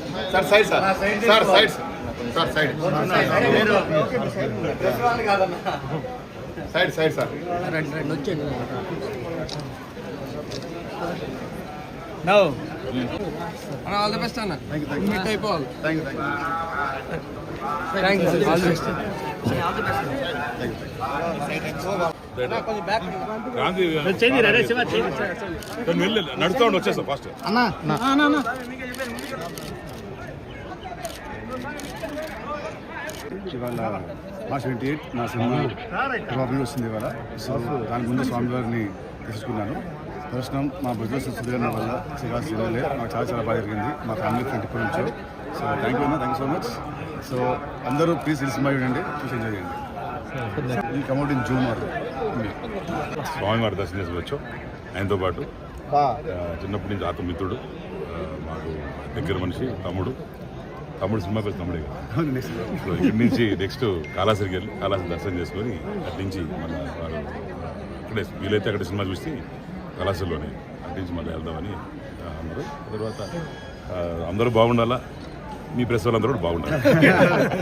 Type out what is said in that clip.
Sir side sir sir side sir side side side sir no అన్న all the best అన్న meet అయిపోవాలి thank you all the best నడుస్తూ ఉండి వచ్చేస్తా first ఇవాళ మార్చ్ 28 నా సినిమా రిలీజ్ వస్తుంది ఇవాళ. సో దాని ముందు స్వామివారిని తెలుసుకున్నాను. దర్శనం మా బిజినెస్ సుధీరణ వల్ల శ్రీనివాస నాకు చాలా చాలా బాగా జరిగింది. మా ఫ్యామిలీ ఫ్రెండ్ ఇప్పటి నుంచో. సో థ్యాంక్ యూ అన్న, thank you so much. So అందరూ ప్లీజ్ ఈ సినిమా చూడండి, చూసి ఎంజాయ్ చేయండి. ఈ కమౌట్ ఇన్ జూన్ ఆర్ స్వామివారి దర్శనం చేసుకోవచ్చు. ఆయనతో పాటు చిన్నప్పటి నుంచి ఆత్మమిత్రుడు, మాకు దగ్గర మనిషి, తమ్ముడు సినిమా పేరు తమ్ముడే కదా. సో ఇక్కడి నుంచి నెక్స్ట్ కాళాశ్రీకి వెళ్ళి కాళాశ్రీ దర్శనం చేసుకొని అటు నుంచి మళ్ళీ వాళ్ళు అక్కడే వీలైతే అక్కడ సినిమా చూసి కళాశాలలోనే అటు నుంచి మళ్ళీ వెళ్దామని అన్నారు. తర్వాత అందరూ బాగుండాలా, మీ ప్రెస్ వాళ్ళందరూ కూడా బాగుండాలి.